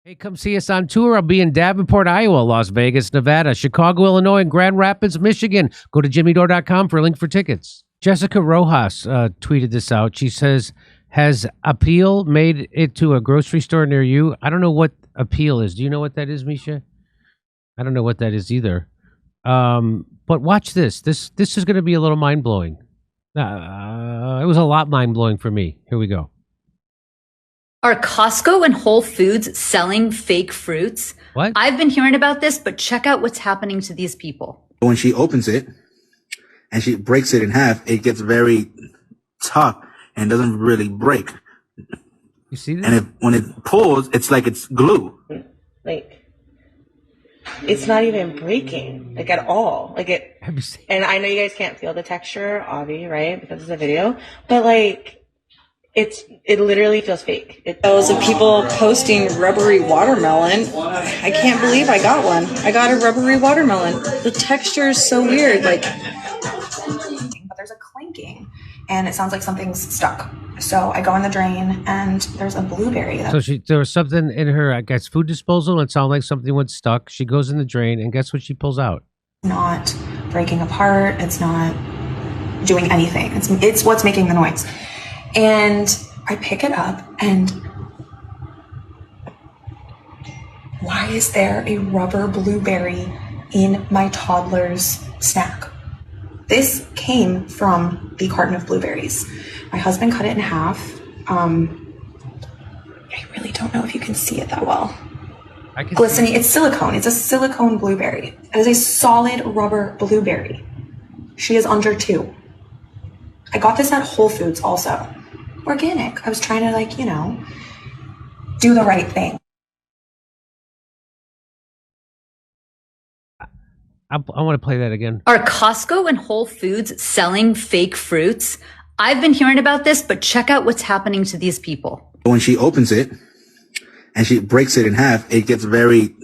Hey, come see us on tour. I'll be in Davenport, Iowa, Las Vegas, Nevada, Chicago, Illinois, and Grand Rapids, Michigan. Go to jimmydore.com for a link for tickets. Jessica Rojas tweeted this out. She says, has Appeal made it to a grocery store near you? I don't know what Appeal is. Do you know what that is, Misha? I don't know what that is either. But watch this. This is going to be a little mind-blowing. It was a lot mind-blowing for me. Here we go. Are Costco and Whole Foods selling fake fruits? What? I've been hearing about this, but check out what's happening to these people. When she opens it and she breaks it in half, it gets very tough and doesn't really break. You see that? And when it pulls, it's like it's glue. Like, it's not even breaking, like, at all. Like, it, and I know you guys can't feel the texture, Avi, right? Because it's a video, but like, it literally feels fake. Those of people posting rubbery watermelon. I can't believe I got one. I got a rubbery watermelon. The texture is so weird. Like, but there's a clinking, and it sounds like something's stuck. So I go in the drain, and there's a blueberry. So there was something in her, I guess, food disposal, and it sounded like something went stuck. She goes in the drain, and guess what she pulls out? Not breaking apart. It's not doing anything. It's what's making the noise. And I pick it up, and why is there a rubber blueberry in my toddler's snack? This came from the carton of blueberries. My husband cut it in half. I really don't know if you can see it that well. Glistening, it's silicone. It's a silicone blueberry. It is a solid rubber blueberry. She is under 2. I got this at Whole Foods also. Organic. I was trying to, like, do the right thing. I want to play that again. Are Costco and Whole Foods selling fake fruits? I've been hearing about this, but check out what's happening to these people. When she opens it and she breaks it in half, it gets very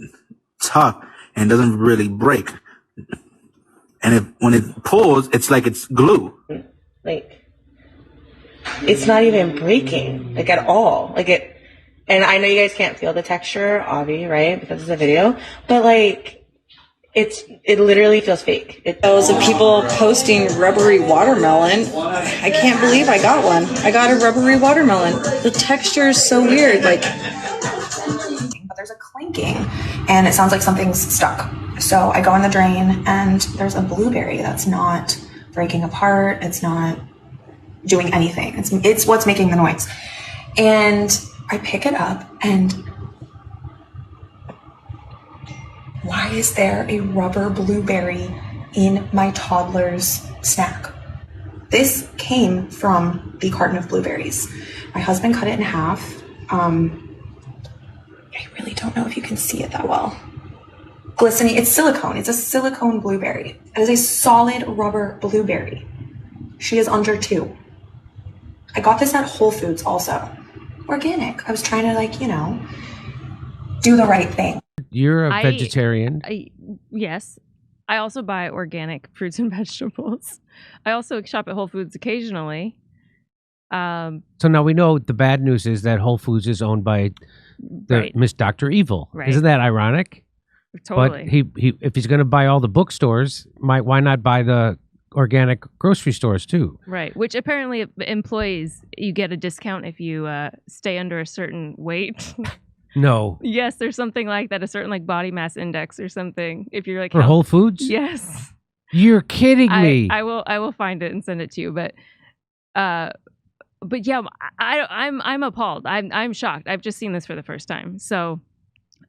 tough and doesn't really break. And when it pulls, it's like it's glue. Like, it's not even breaking, like, at all. Like, it, and I know you guys can't feel the texture, Avi, right? Because it's a video, but like, it literally feels fake. those of people posting rubbery watermelon. I can't believe I got one. I got a rubbery watermelon. The texture is so weird. Like, but there's a clinking, and it sounds like something's stuck. So I go in the drain, and there's a blueberry that's not breaking apart. It's not doing anything. It's what's making the noise. And I pick it up, and why is there a rubber blueberry in my toddler's snack? This came from the carton of blueberries. My husband cut it in half. I really don't know if you can see it that well. Glistening, it's silicone. It's a silicone blueberry. It is a solid rubber blueberry. She is under 2. I got this at Whole Foods also. Organic. I was trying to, like, do the right thing. You're a vegetarian. Yes. I also buy organic fruits and vegetables. I also shop at Whole Foods occasionally. So now we know the bad news is that Whole Foods is owned by Miss Dr. Evil. Right. Isn't that ironic? Totally. But he if he's going to buy all the bookstores, why not buy the organic grocery stores too? Right. Which apparently employees, you get a discount if you stay under a certain weight. No. Yes, there's something like that, a certain like body mass index or something. If you're like for Whole Foods? Yes. You're kidding me. I will find it and send it to you, but yeah, I'm appalled. I'm shocked. I've just seen this for the first time. So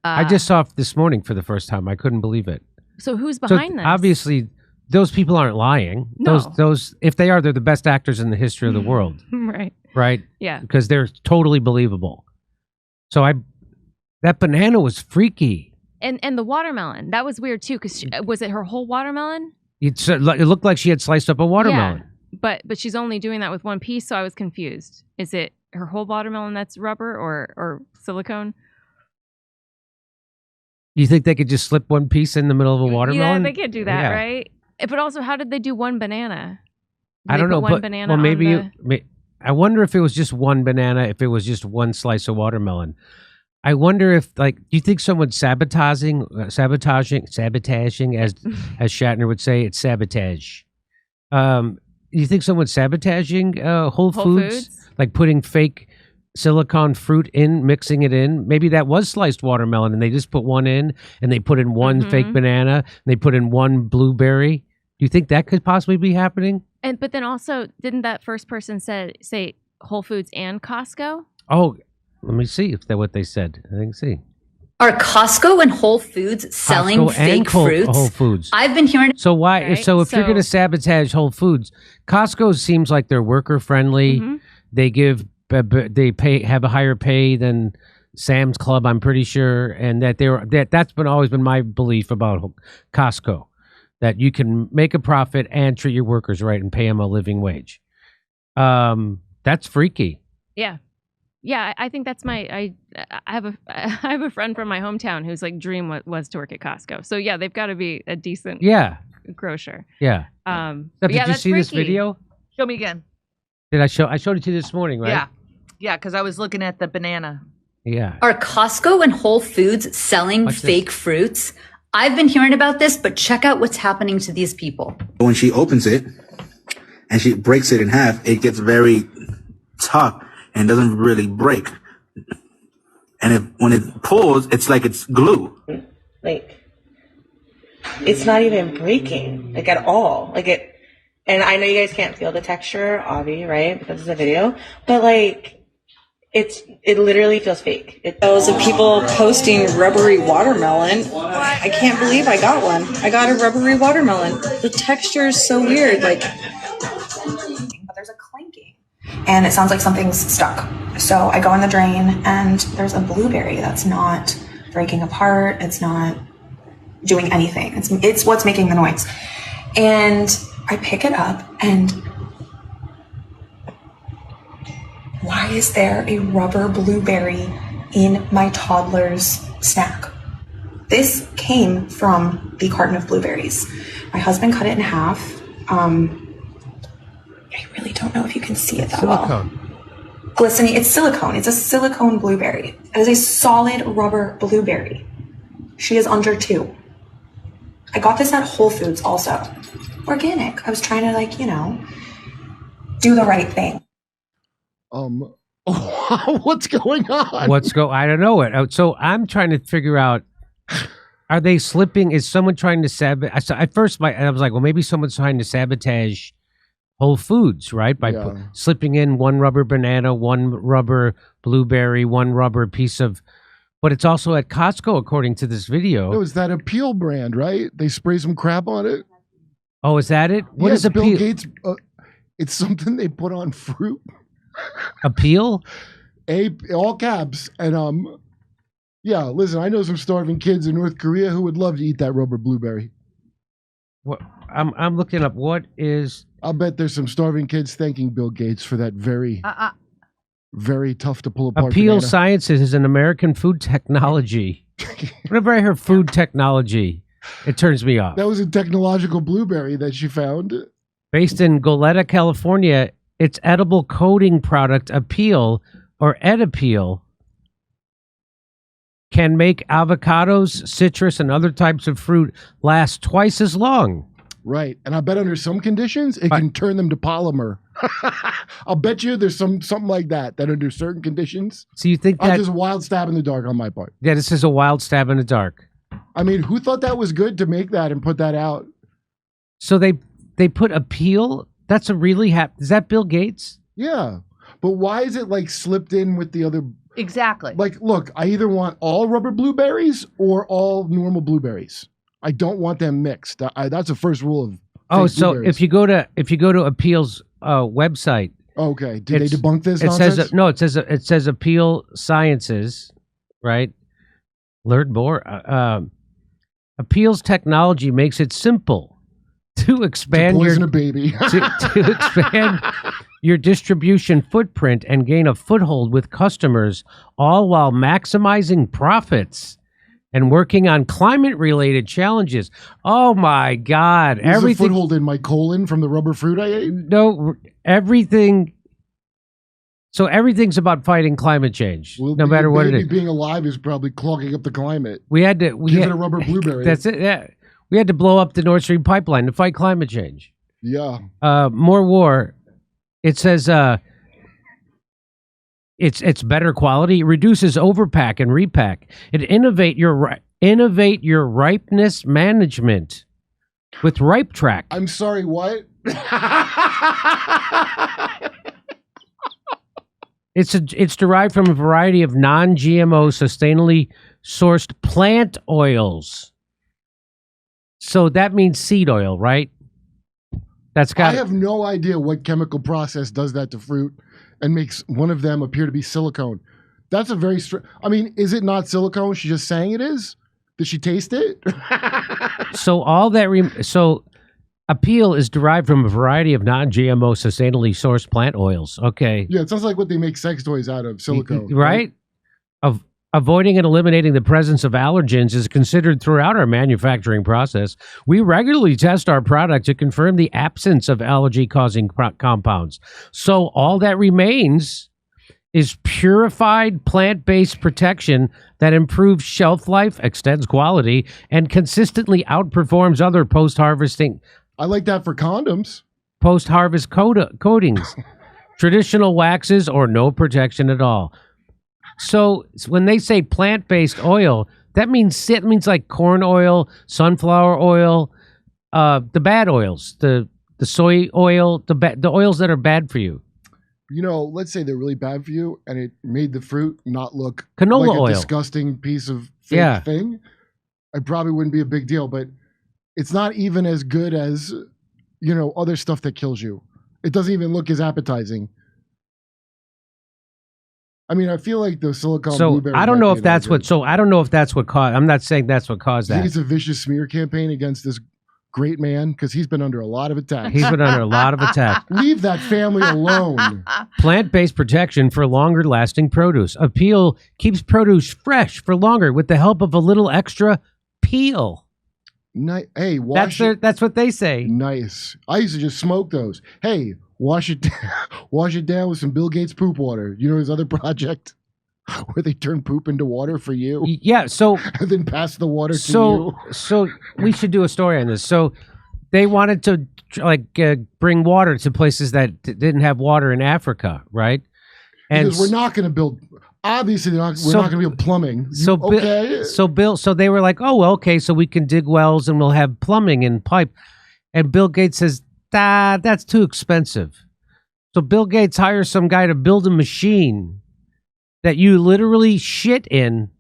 I just saw it this morning for the first time. I couldn't believe it. So who's behind this? Obviously, those people aren't lying. No. Those if they are, they're the best actors in the history of the world. Right. Right? Yeah. Because they're totally believable. So that banana was freaky. And the watermelon, that was weird too, because was it her whole watermelon? It looked like she had sliced up a watermelon. Yeah, but she's only doing that with one piece, so I was confused. Is it her whole watermelon that's rubber or silicone? You think they could just slip one piece in the middle of a watermelon? Yeah, they could do that, right? But also, how did they do one banana? I don't know. But banana well, maybe I wonder if it was just one banana, if it was just one slice of watermelon. I wonder if, like, do you think someone's sabotaging, as Shatner would say, it's sabotage. Do you think someone's sabotaging Whole Foods? Like putting fake silicone fruit in, mixing it in? Maybe that was sliced watermelon and they just put one in and they put in one fake banana and they put in one blueberry. Do you think that could possibly be happening? But then also, didn't that first person say Whole Foods and Costco? Oh, let me see if that what they said. I think see. Are Costco and Whole Foods selling Costco fake and fruits? Whole Foods. I've been hearing. So why? Right, If you're going to sabotage Whole Foods, Costco seems like they're worker friendly. They have a higher pay than Sam's Club, I'm pretty sure, and that's always been my belief about Costco, that you can make a profit and treat your workers right and pay them a living wage. That's freaky. Yeah. Yeah, I think that's I have a friend from my hometown whose like dream was to work at Costco. So yeah, they've got to be a decent grocer. Yeah. Did you see this video? Show me again. I showed it to you this morning, right? Yeah, because I was looking at the banana. Yeah. Are Costco and Whole Foods selling fake fruits? I've been hearing about this, but check out what's happening to these people. When she opens it and she breaks it in half, it gets very tough and doesn't really break. And when it pulls, it's like it's glue. Like, it's not even breaking, like, at all. Like, and I know you guys can't feel the texture, Avi, right? Because it's a video. But, like, it literally feels fake. Those of people posting rubbery watermelon. I can't believe I got one. I got a rubbery watermelon. The texture is so weird. Like, but there's a clanking and it sounds like something's stuck. So I go in the drain and there's a blueberry that's not breaking apart. It's not doing anything. It's what's making the noise. And I pick it up and why is there a rubber blueberry in my toddler's snack? This came from the carton of blueberries. My husband cut it in half. I really don't know if you can see it that well. Glistening, it's silicone. It's a silicone blueberry. It is a solid rubber blueberry. She is under 2. I got this at Whole Foods also. Organic. I was trying to do the right thing. What's going on? I don't know it. So I'm trying to figure out, are they slipping? Is someone trying to sabotage? At first, I was like, well, maybe someone's trying to sabotage Whole Foods, right? By slipping in one rubber banana, one rubber blueberry, one rubber piece of. But it's also at Costco, according to this video. It was that Appeal brand, right? They spray some crap on it. Oh, is that it? What is Bill Appeal? Gates. It's something they put on fruit. Appeal? All caps. And yeah, listen, I know some starving kids in North Korea who would love to eat that rubber blueberry. What? I'm looking up what is. I'll bet there's some starving kids thanking Bill Gates for that very tough to pull apart. Appeal banana. Sciences is an American food technology. Whenever I hear food technology, it turns me off. That was a technological blueberry that she found. Based in Goleta, California, its edible coating product Appeal or Edappeal can make avocados, citrus, and other types of fruit last twice as long. Right. And I bet under some conditions, it can turn them to polymer. I'll bet you there's something like that under certain conditions. So you think that... just a wild stab in the dark on my part. Yeah, this is a wild stab in the dark. I mean, who thought that was good to make that and put that out? So they put Appeal? That's a really is that Bill Gates? Yeah. But why is it like slipped in with the other... Exactly. Like, look, I either want all rubber blueberries or all normal blueberries. I don't want them mixed. That's the first rule of. So if you go to Appeal's website. Okay. Did they debunk this? It says Appeal Sciences, right? Learn more. Appeal's technology makes it simple to expand poison a baby. to expand your distribution footprint and gain a foothold with customers, all while maximizing profits and working on climate-related challenges. Oh my God! There's a foothold in my colon from the rubber fruit I ate. No, everything So everything's about fighting climate change, Well, no matter what it is. Being alive is probably clogging up the climate. We had to Give it a rubber blueberry. That's it. Yeah, we had to blow up the Nord Stream pipeline to fight climate change. Yeah. More war. It says it's better quality. It reduces overpack and repack. It innovate your ripeness management with Ripe Track. I'm sorry, what? It's derived from a variety of non-GMO, sustainably sourced plant oils. So that means seed oil, right? I have no idea what chemical process does that to fruit and makes one of them appear to be silicone. That's a very I mean, is it not silicone? She's just saying it is? Did she taste it? So all that so Appeal is derived from a variety of non-GMO, sustainably sourced plant oils. Okay. Yeah, it sounds like what they make sex toys out of, silicone. Right? Avoiding and eliminating the presence of allergens is considered throughout our manufacturing process. We regularly test our product to confirm the absence of allergy-causing compounds. So all that remains is purified plant-based protection that improves shelf life, extends quality, and consistently outperforms other post-harvesting. I like that for condoms. Post-harvest coatings, traditional waxes, or no protection at all. So when they say plant-based oil, that means like corn oil, sunflower oil, the bad oils, the soy oil, the oils that are bad for you. You know, let's say they're really bad for you, and it made the fruit not look canola like a oil. Disgusting piece of fake thing. It probably wouldn't be a big deal, but it's not even as good as, you know, other stuff that kills you. It doesn't even look as appetizing. I mean, I feel like the silicone blueberry. I don't know if that's what. So I don't know if that's what caused. I'm not saying that's what caused I think that. it's a vicious smear campaign against this great man because he's been under a lot of attacks. He's been under a lot of attack. Leave that family alone. Plant-based protection for longer-lasting produce. Appeal keeps produce fresh for longer with the help of a little extra peel. Hey, that's what they say. Nice. I used to just smoke those. Hey, wash it down with some Bill Gates poop water. You know his other project where they turn poop into water for you? Yeah, so and then pass the water to you. So we should do a story on this. So they wanted to bring water to places that didn't have water in Africa, right? And because we're not going to build. Obviously, we're not going to build plumbing. So they were like, oh, well, okay, so we can dig wells and we'll have plumbing and pipe. And Bill Gates says, that's too expensive. So Bill Gates hires some guy to build a machine that you literally shit in,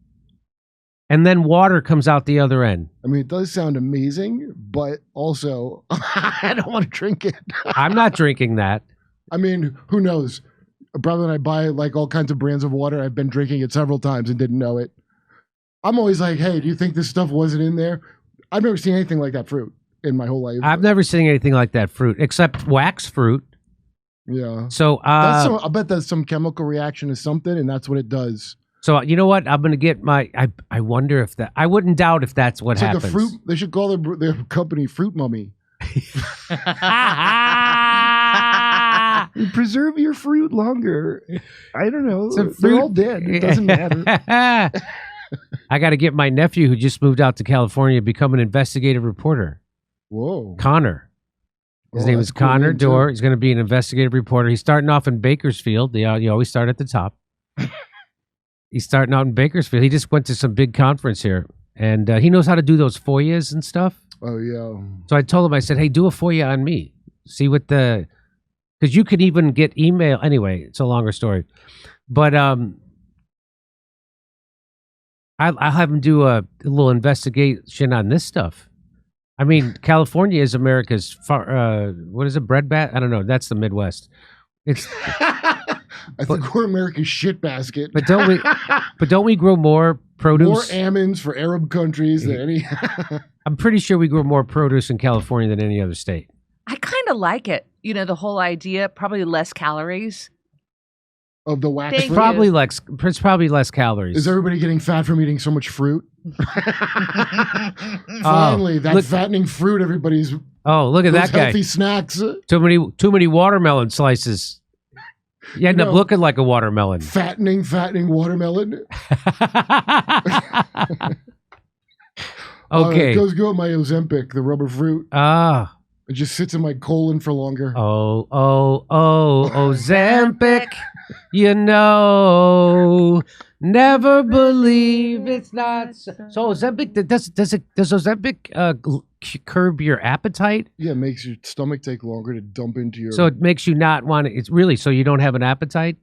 and then water comes out the other end. I mean, it does sound amazing, but also I don't want to drink it. I'm not drinking that. I mean, who knows? Brother and I buy like all kinds of brands of water. I've been drinking it several times and didn't know it. I'm always like, hey, do you think this stuff wasn't in there? I've never seen anything like that fruit in my whole life. I've never seen anything like that fruit, except wax fruit. Yeah. So I bet that's some chemical reaction to something, and that's what it does. So you know what? I'm gonna get my. I wonder if that. I wouldn't doubt if that's what happens. Like a fruit. They should call their company Fruit Mummy. Preserve your fruit longer. I don't know. They're all dead. It doesn't matter. I got to get my nephew who just moved out to California become an investigative reporter. Whoa. Connor. His name is Connor Dore. He's going to be an investigative reporter. He's starting off in Bakersfield. You always start at the top. He's starting out in Bakersfield. He just went to some big conference here, and he knows how to do those FOIAs and stuff. Oh, yeah. So I told him, I said, hey, do a FOIA on me. See what because you could even get email. Anyway, it's a longer story. But I'll have him do a little investigation on this stuff. I mean, California is America's what is it, breadbasket? I don't know. That's the Midwest. It's. I think we're America's shit basket. But don't we grow more produce? More almonds for Arab countries than any. I'm pretty sure we grow more produce in California than any other state. I kind of like it. You know, the whole idea, probably less calories. Of the wax It's fruit? probably less calories. Is everybody getting fat from eating so much fruit? Finally, that fattening fruit everybody's. Oh, look at that guy. Healthy snacks. Too many watermelon slices. You end up looking like a watermelon. Fattening watermelon. Okay. It goes good with my Ozempic, the rubber fruit. Ah. It just sits in my colon for longer. Ozempic. You know, never believe it's not. So Ozempic, does Ozempic curb your appetite? Yeah, it makes your stomach take longer to dump into your. So it makes you not want to. It's really so you don't have an appetite.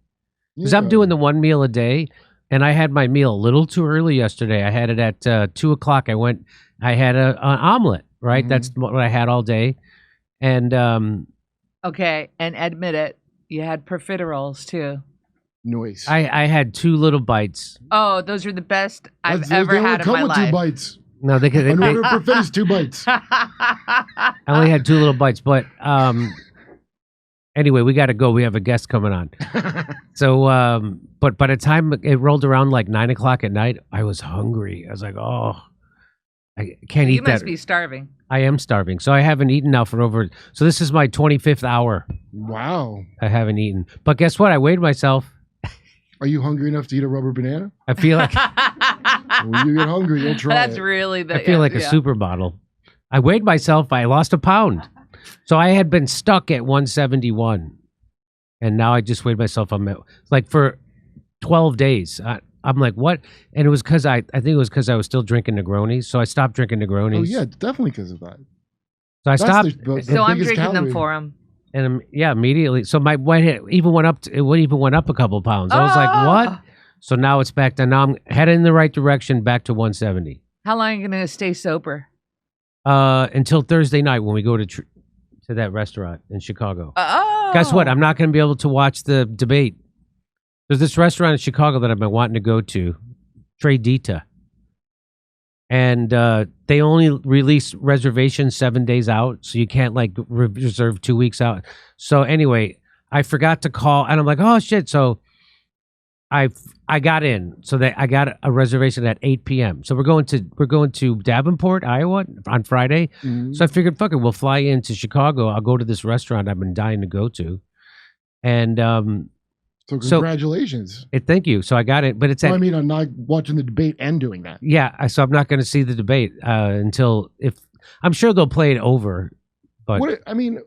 Because I'm doing the 1 meal a day, and I had my meal a little too early yesterday. I had it at 2:00. I had an omelet. Right, that's what I had all day, and okay, and admit it, you had profiteroles too. Noise. I had 2 little bites. Oh, those are the best I've ever had in my life. 2 bites. No, they could. In order for finish 2 bites. I only had 2 little bites, but anyway, we got to go. We have a guest coming on. So, but by the time it rolled around like 9:00 at night, I was hungry. I was like, oh, I can't eat that. You must be starving. I am starving. So I haven't eaten now for over. So this is my 25th hour. Wow. I haven't eaten. But guess what? I weighed myself. Are you hungry enough to eat a rubber banana? I feel like when you get hungry, you'll try That's it. really the. I feel like a super bottle. I weighed myself. I lost a pound. So I had been stuck at 171. And now I just weighed myself. I'm at, like for 12 days. I'm like, what? And it was because I think it was because I was still drinking Negronis. So I stopped drinking Negronis. Oh, yeah, definitely because of that. So I stopped. So I'm drinking them for him. And yeah, immediately. So my weight even went up. It even went up a couple pounds. I was like, what? So now it's back to, now I'm heading in the right direction, back to 170. How long are you going to stay sober? Until Thursday night when we go to that restaurant in Chicago. Oh. Guess what? I'm not going to be able to watch the debate. There's this restaurant in Chicago that I've been wanting to go to, Tre Dita. And they only release reservations 7 days out, so you can't like reserve 2 weeks out. So anyway, I forgot to call, and I'm like, oh shit! So I got in, so that I got a reservation at 8 p.m. So we're going to Davenport, Iowa, on Friday. Mm-hmm. So I figured, fuck it, we'll fly into Chicago. I'll go to this restaurant I've been dying to go to, and So congratulations. Thank you. So I got it, but it's. I mean, I'm not watching the debate and doing that. Yeah, so I'm not going to see the debate until I'm sure they'll play it over. But I'm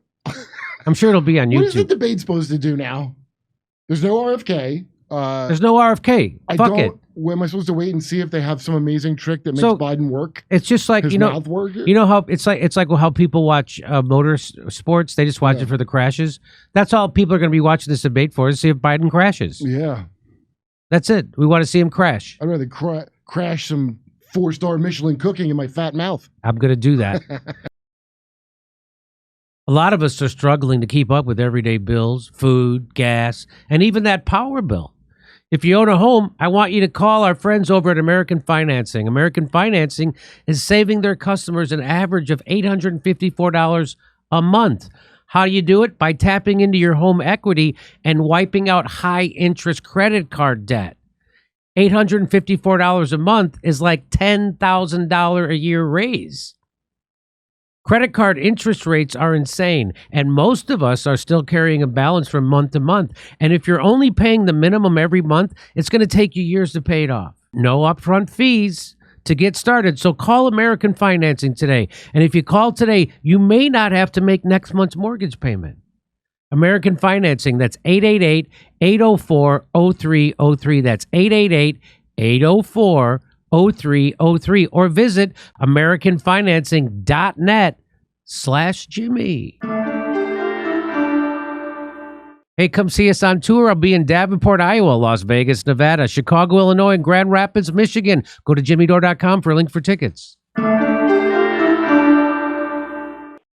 sure it'll be on YouTube. What is the debate supposed to do now? There's no RFK. There's no RFK. Fuck it. Am I supposed to wait and see if they have some amazing trick that makes Biden work? It's just like mouth work? You know how it's like how people watch motor sports. They just watch it for the crashes. That's all people are going to be watching this debate for, is see if Biden crashes. Yeah, that's it. We want to see him crash. I'd rather crash some 4-star Michelin cooking in my fat mouth. I'm going to do that. A lot of us are struggling to keep up with everyday bills, food, gas, and even that power bill. If you own a home, I want you to call our friends over at American Financing. American Financing is saving their customers an average of $854 a month. How do you do it? By tapping into your home equity and wiping out high-interest credit card debt. $854 a month is like $10,000 a year raise. Credit card interest rates are insane, and most of us are still carrying a balance from month to month. And if you're only paying the minimum every month, it's going to take you years to pay it off. No upfront fees to get started. So call American Financing today. And if you call today, you may not have to make next month's mortgage payment. American Financing, that's 888-804-0303. That's 888-804-0303. 0303 or visit AmericanFinancing.net/Jimmy. Hey, come see us on tour. I'll be in Davenport, Iowa, Las Vegas, Nevada, Chicago, Illinois, and Grand Rapids, Michigan. Go to jimmydore.com for a link for tickets.